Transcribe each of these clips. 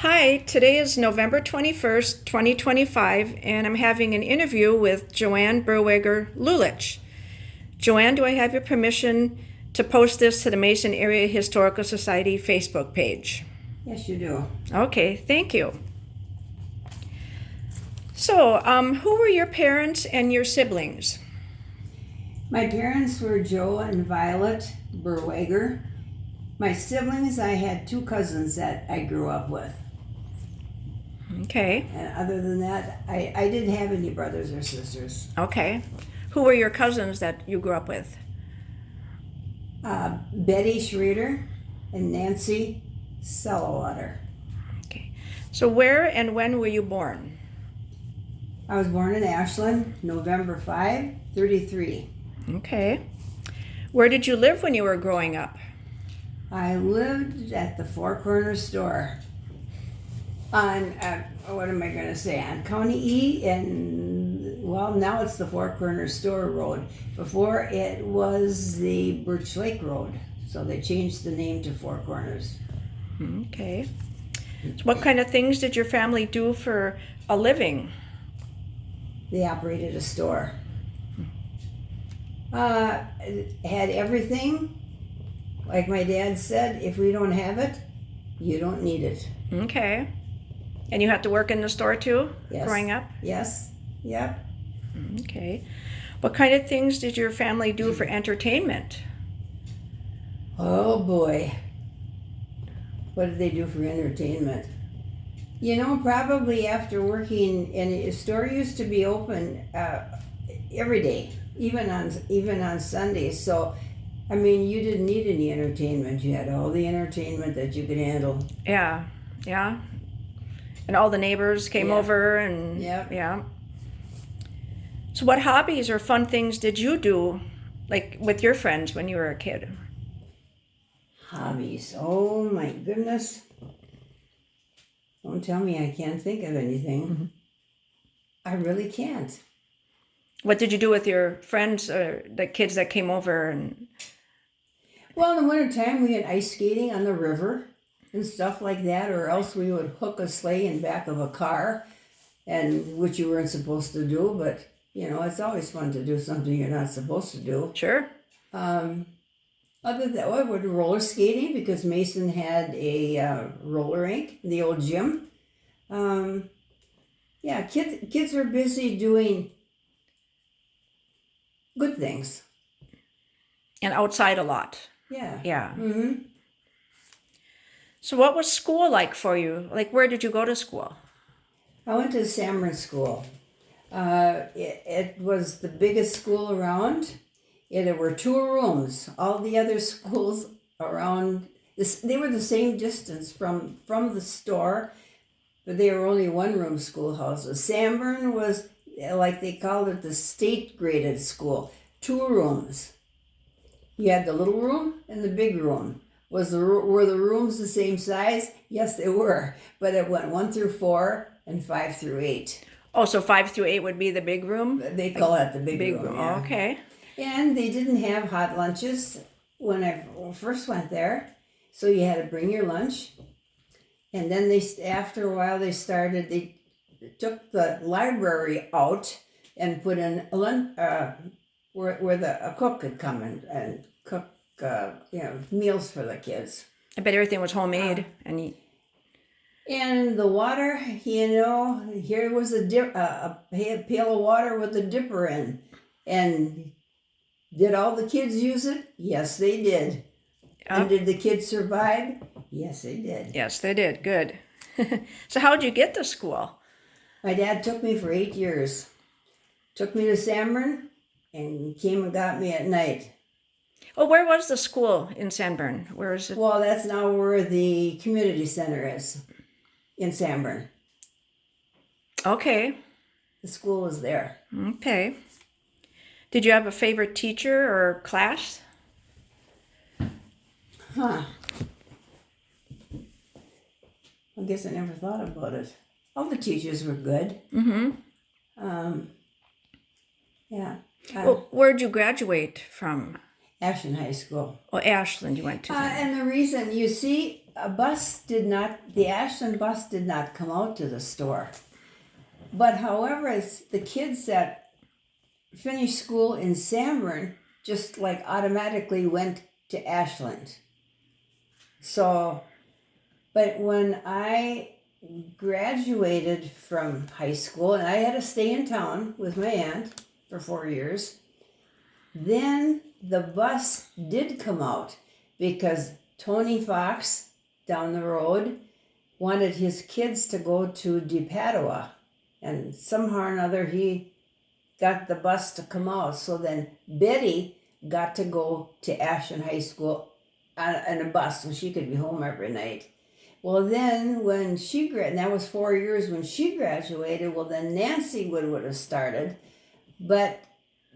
Hi, today is November 21st, 2025, and I'm having an interview with Joanne Berweger Lulich. Joanne, do I have your permission to post this to the Mason Area Historical Society Facebook page? Yes, you do. Okay, thank you. So, who were your parents and your siblings? My parents were Joe and Violet Berweger. My siblings, I had two cousins that I grew up with. Okay, And other than that, I didn't have any brothers or sisters. okay. Who were your cousins that you grew up with? Betty Schrader and Nancy Sellewater. Okay. So, where and when were you born? I was born in Ashland, November 5, 33. Okay. Where did you live when you were growing up? I lived at the Four Corners store on, what am I going to say, on County E, and, well, now it's the Four Corners store road. Before it was the Birch Lake Road, so they changed the name to Four Corners. Okay. So what kind of things did your family do for a living? They operated a store. It had everything. Like my dad said, if we don't have it, you don't need it. Okay. And you had to work in the store too, Yes. growing up? Yes, yep. Okay. What kind of things did your family do for entertainment? Oh boy. What did they do for entertainment? You know, probably after working, and a store used to be open every day, even on Sundays. So, I mean, you didn't need any entertainment. You had all the entertainment that you could handle. Yeah, yeah. And all the neighbors came Yeah. over and Yep. yeah. So what hobbies or fun things did you do, like with your friends when you were a kid? Hobbies. Oh my goodness. Don't tell me I can't think of anything. I really can't. What did you do with your friends or the kids that came over and Well, in the wintertime, we had ice skating on the river and stuff like that, or else we would hook a sleigh in back of a car, and which you weren't supposed to do, but you know, it's always fun to do something you're not supposed to do. Sure. Other than that, I would roller skating because Mason had a roller rink, the old gym. Yeah, kids were busy doing good things. And outside a lot. Yeah. Yeah. Mm-hmm. So what was school like for you? Like where did you go to school? I went to Samron School. It was the biggest school around. There were two rooms. All the other schools around, they were the same distance from the store, but they were only one-room schoolhouses. Sanborn was, like they called it, the state-graded school. Two rooms. You had the little room and the big room. Were the rooms the same size? Yes, they were. But it went 1 through 4 and 5 through 8. Oh, so 5 through 8 would be the big room? They call it the big room. Yeah. Oh, okay. And they didn't have hot lunches when I first went there. So you had to bring your lunch. And then after a while, they took the library out and put in a lunch, where a cook could come and cook, meals for the kids. I bet everything was homemade and And the water, here was a pail of water with a dipper in. And did all the kids use it? Yes, they did. And did the kids survive? Yes, they did. Yes, they did. Good. So how did you get to school? My dad took me for 8 years. Took me to Sanborn and came and got me at night. Oh, where was the school in Sanborn? Where is it? Well, that's now where the community center is in Sanborn. Okay. The school is there. Okay. Did you have a favorite teacher or class? Huh. I guess I never thought about it. All the teachers were good. Mm-hmm. Yeah. Well, where'd you graduate from? Ashland High School. Oh, Ashland you went to. And the reason, you see, the Ashland bus did not come out to the store. But however, it's the kids that finished school in Sanborn just like automatically went to Ashland. So, but when I graduated from high school, and I had to stay in town with my aunt for 4 years, then the bus did come out because Tony Fox down the road wanted his kids to go to DePadua, and somehow or another he got the bus to come out. So then Betty got to go to Ashland High School on a bus so she could be home every night. Well, then when and that was 4 years when she graduated, well, then Nancy would have started. But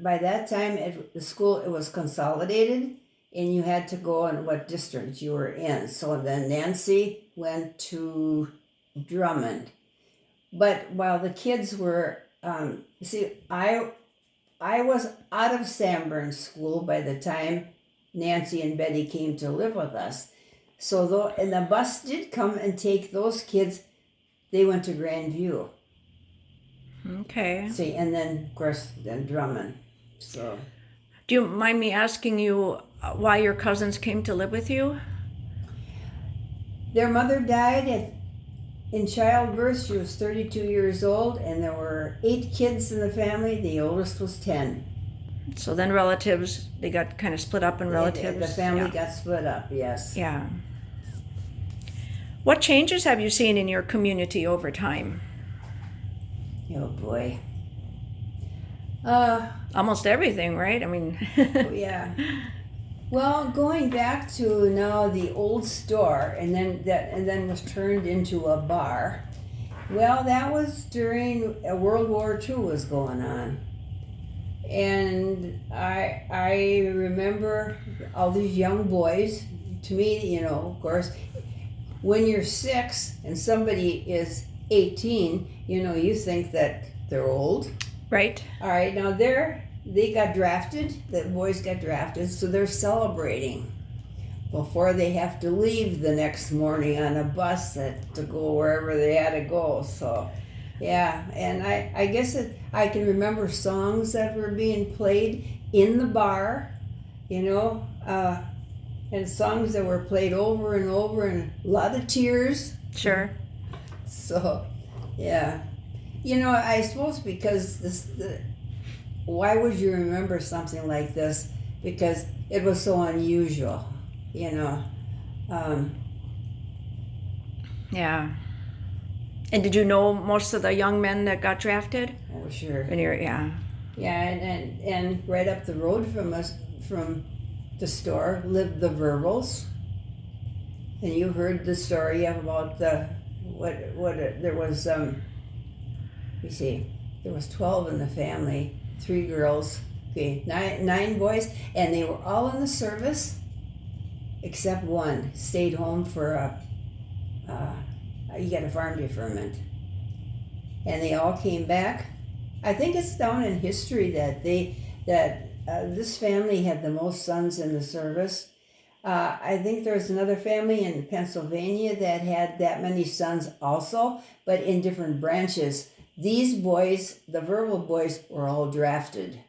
by that time, the school, it was consolidated, and you had to go in what district you were in. So then Nancy went to Drummond. But while the kids were, I was out of Sanborn School by the time Nancy and Betty came to live with us. So and the bus did come and take those kids. They went to Grandview. Okay. See, and then of course then Drummond. So. Do you mind me asking you why your cousins came to live with you? Their mother died in childbirth. She was 32 years old, and there were 8 kids in the family. The oldest was 10. So then relatives, they got kind of split up in relatives? The family got split up, yes. Yeah. What changes have you seen in your community over time? Oh, boy. Almost everything, right? I mean... Yeah. Well, going back to now the old store, and then was turned into a bar. Well, that was during World War II was going on. And I remember all these young boys. To me, of course, when you're 6 and somebody is 18, you think that they're old. Right. All right, now they got drafted, the boys got drafted, so they're celebrating before they have to leave the next morning on a bus to go wherever they had to go. So, yeah, and I guess I can remember songs that were being played in the bar, and songs that were played over and over, and a lot of tears. Sure. So, yeah. I suppose because why would you remember something like this? Because it was so unusual, Yeah. And did you know most of the young men that got drafted? Oh, sure. Yeah. Yeah, and right up the road from us, from the lived the Verbals. And you heard the story about there was, there was 12 in the family, 3 girls, okay, 9 boys, and they were all in the service, except one stayed home for you got a farm deferment. And they all came back. I think it's down in history that this family had the most sons in the service. I think there's another family in Pennsylvania that had that many sons also, but in different branches. These boys, the Verbal boys, were all drafted.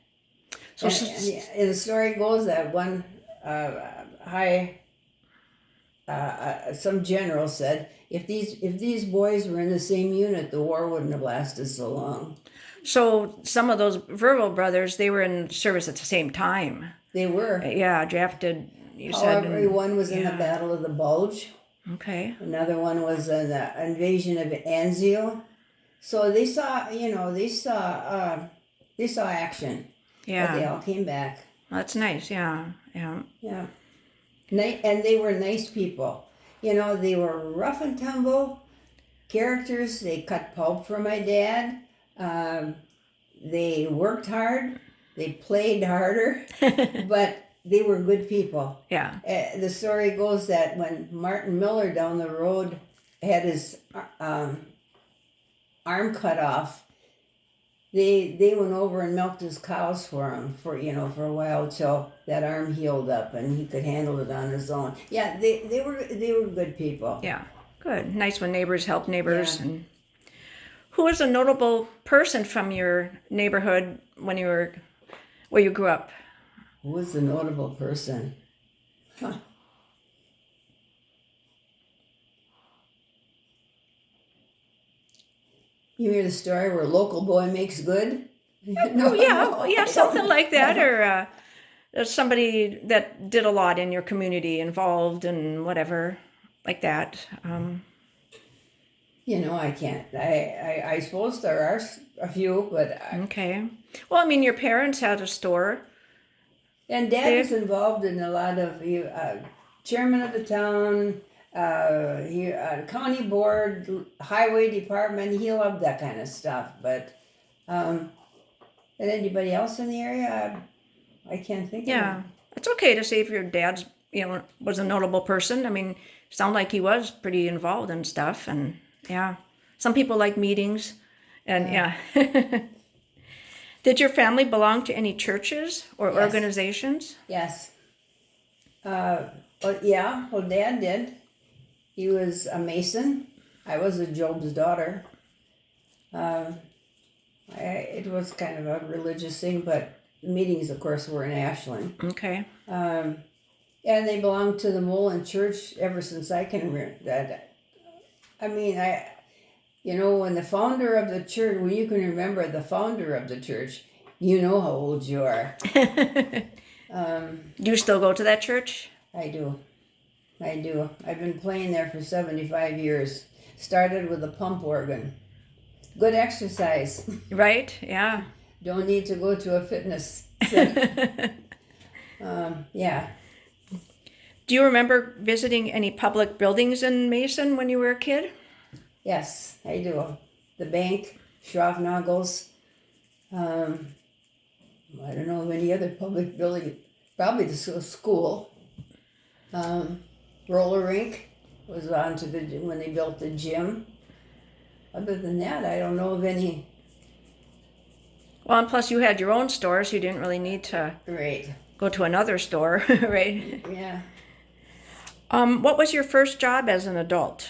So, and the story goes that one some general said, if these boys were in the same unit, the war wouldn't have lasted so long. So some of those Verbal brothers, they were in service at the same time. They were. Yeah, drafted. However, one was in the Battle of the Bulge. Okay. Another one was in the invasion of Anzio. So they saw action. Yeah. But they all came back. That's nice. Yeah. Yeah. And they were nice people. They were rough and tumble characters. They cut pulp for my dad. They worked hard. They played harder. But they were good people. Yeah. The story goes that when Martin Miller down the road had his arm cut off, they went over and milked his cows for him for a while till that arm healed up and he could handle it on his own. Yeah, they were good people. Yeah, good. Nice when neighbors help neighbors. Yeah. And who was a notable person from your neighborhood when you were where you grew up? Who was the notable person? Huh. You hear the story where local boy makes good? Oh yeah, something like that, or somebody that did a lot in your community, involved and whatever, like that. I can't. I suppose there are a few, but Okay. Well, I mean, your parents had a store. and Dad was involved in a lot of chairman of the town, county board, highway department. He loved that kind of stuff. But and anybody else in the area, I can't think. Yeah, of. it's okay to say if your dad's was a notable person. I mean, sound like he was pretty involved in stuff, and yeah, some people like meetings, and yeah. Did your family belong to any churches or Yes. organizations? Yes. Well, Dad did. He was a Mason. I was a Job's daughter. It was kind of a religious thing, but meetings, of course, were in Ashland. Okay. And they belonged to the Mullen Church ever since I can remember that. I mean, when the founder of the church, when you can remember the founder of the church, you know how old you are. Do you still go to that church? I do. I've been playing there for 75 years. Started with a pump organ. Good exercise. Right? Yeah. Don't need to go to a fitness center. Yeah. Do you remember visiting any public buildings in Mason when you were a kid? Yes, I do. The bank, Schroffnagel's. I don't know of any other public building. Probably the school. Roller rink was on to when they built the gym. Other than that, I don't know of any. Well, and plus you had your own store, so you didn't really need to Right. go to another store, right? Yeah. What was your first job as an adult?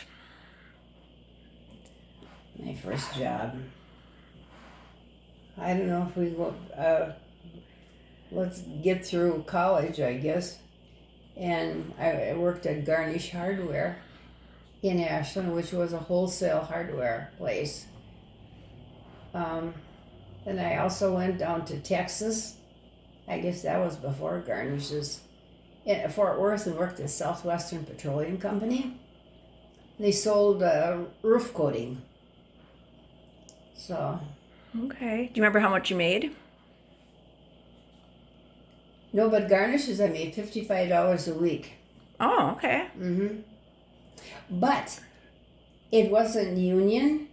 My first job. I don't know if we go. Let's get through college, I guess. And I worked at Garnish Hardware in Ashland, which was a wholesale hardware place. Then I also went down to Texas. I guess that was before Garnish's. In Fort Worth, and worked at Southwestern Petroleum Company. They sold roof coating. So. Okay. Do you remember how much you made? No, but Garnish's I made $55 a week. Oh, okay. But it wasn't union,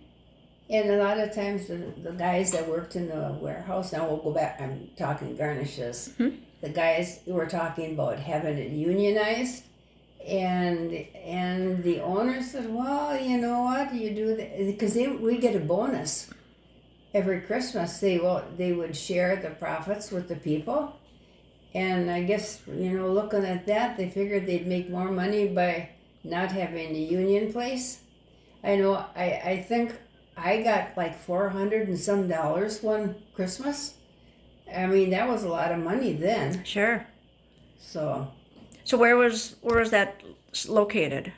and a lot of times the guys that worked in the warehouse, now we'll go back, I'm talking Garnishes, the guys were talking about having it unionized, and the owner said, well, you know what, you do that, because we get a bonus every Christmas. They would share the profits with the people. And I guess, looking at that, they figured they'd make more money by not having a union place. I know, I think I got like $400 and some one Christmas. I mean, that was a lot of money then. Sure. So where was that located?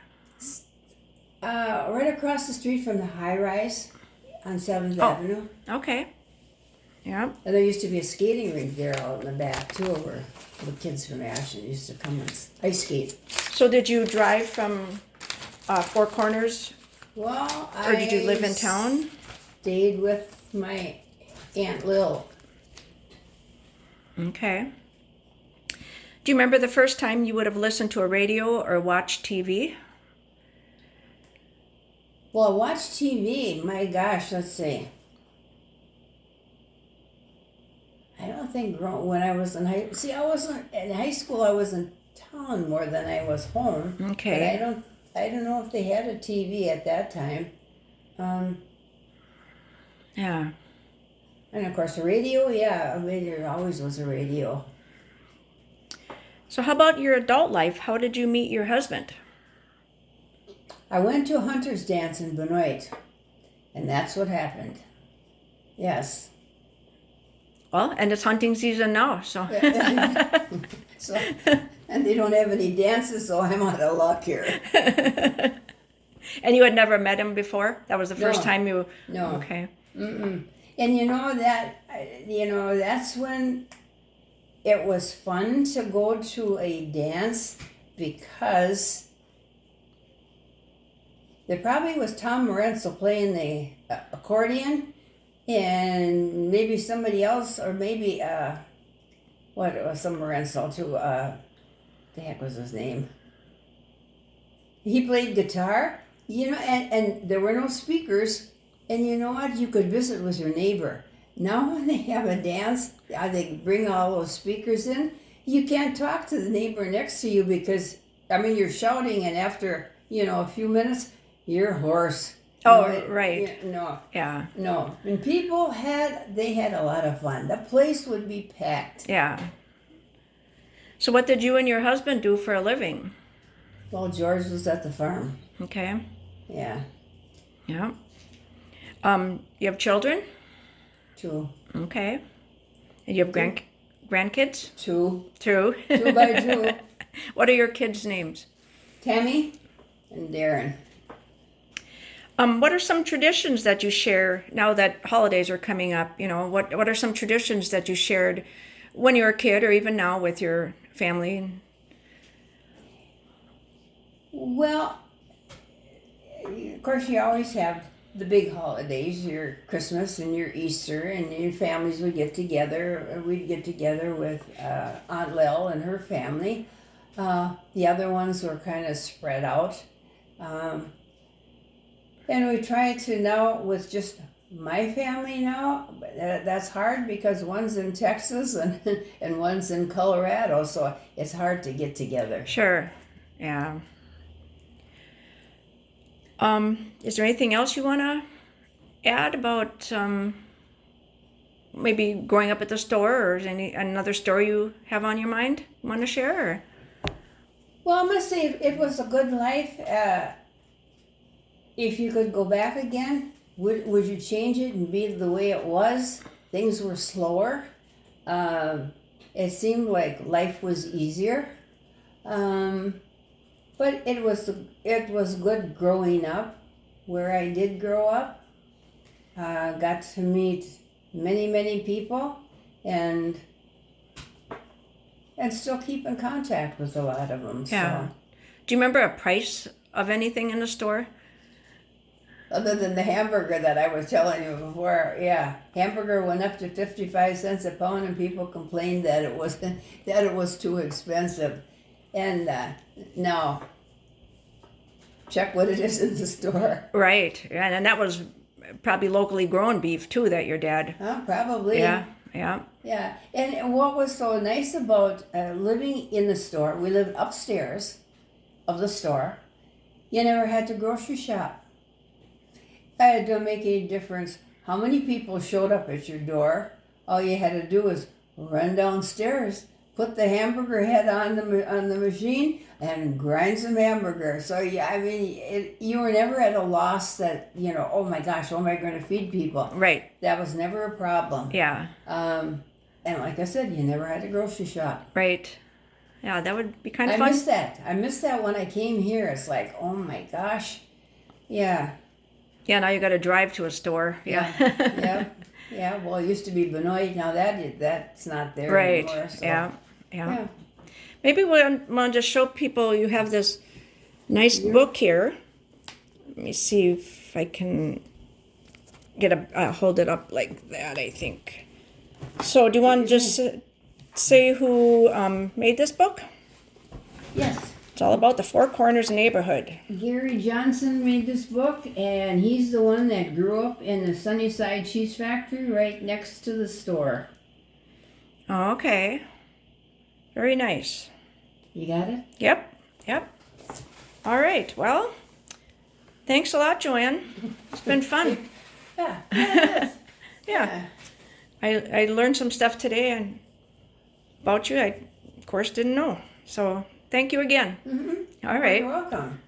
right across the street from the high rise on 7th Avenue. Okay. Yeah. And there used to be a skating rink there out in the back too, where the kids from Ashland used to come and ice skate. So did you drive from Four Corners, Well, or did you live in town? Stayed with my Aunt Lil. Okay. Do you remember the first time you would have listened to a radio or watched TV? Well, watch TV. My gosh, let's see. I don't think when I was in I wasn't in high school. I was in town more than I was home. Okay. But I don't know if they had a TV at that time. Yeah. And of course, the radio, yeah, there always was a radio. So how about your adult life? How did you meet your husband? I went to a hunter's dance in Benoit, and that's what happened. Yes. Well, and it's hunting season now, so. So, and they don't have any dances, so I'm out of luck here. And you had never met him before? That was the first No. time you... No. Okay. Mm-mm. And that's when it was fun to go to a dance, because there probably was Tom Morenzo playing the accordion, and maybe somebody else, or maybe what was some Morenzo too? The heck was his name? He played guitar, and there were no speakers, and you know what? You could visit with your neighbor. Now when they have a dance, they bring all those speakers in. You can't talk to the neighbor next to you because, you're shouting, and after, a few minutes, you're hoarse. Oh, right. No. Yeah. No. And people had a lot of fun. The place would be packed. Yeah. So what did you and your husband do for a living? Well, George was at the farm. Okay. Yeah. Yeah. You have children? 2. Okay. And you have grandkids? 2. 2. 2 by 2. What are your kids' names? Tammy and Darren. What are some traditions that you share now that holidays are coming up? What are some traditions that you shared when you were a kid or even now with your family? Well, of course, you always have the big holidays, your Christmas and your Easter, and your families would get together. We'd get together with Aunt Lil and her family. The other ones were kind of spread out. And we try to now with just my family now, but that's hard because one's in Texas and one's in Colorado, so it's hard to get together. Sure. Yeah. Is there anything else you want to add about maybe growing up at the store, or is another story you have on your mind you want to share? Or? Well, I must say it was a good life. If you could go back again, would you change it and be the way it was? Things were slower. It seemed like life was easier. But it was good growing up where I did grow up. Got to meet many people and still keep in contact with a lot of them. Yeah. So. Do you remember a price of anything in the store? Other than the hamburger that I was telling you before, yeah, hamburger went up to 55 cents a pound, and people complained that it was too expensive. And now, check what it is in the store. Right, and that was probably locally grown beef too that your dad. Probably. Yeah. Yeah, and what was so nice about living in the store, we lived upstairs of the store. You never had to grocery shop. It don't make any difference how many people showed up at your door. All you had to do was run downstairs, put the hamburger head on the machine, and grind some hamburger. So yeah, you were never at a loss that oh my gosh, how am I going to feed people? Right. That was never a problem. Yeah. And like I said, you never had to grocery shop. Right. Yeah, that would be kind of fun. I missed that when I came here. It's like, oh my gosh. Yeah. Yeah, now you got to drive to a store. Yeah. Yeah. Well, it used to be Benoit. Now that's not there right. anymore. So. Yeah. Maybe we'll just show people you have this nice book here. Let me see if I can hold it up like that, I think. So do you want to just say who made this book? Yes. It's all about the Four Corners neighborhood. Gary Johnson made this book, and he's the one that grew up in the Sunnyside Cheese Factory right next to the store. Oh, okay. Very nice. You got it? Yep. All right. Well, thanks a lot, Joanne. It's been fun. Yeah, it is. Yeah. I learned some stuff today and about you. I, of course, didn't know. So thank you again. All right. You're welcome.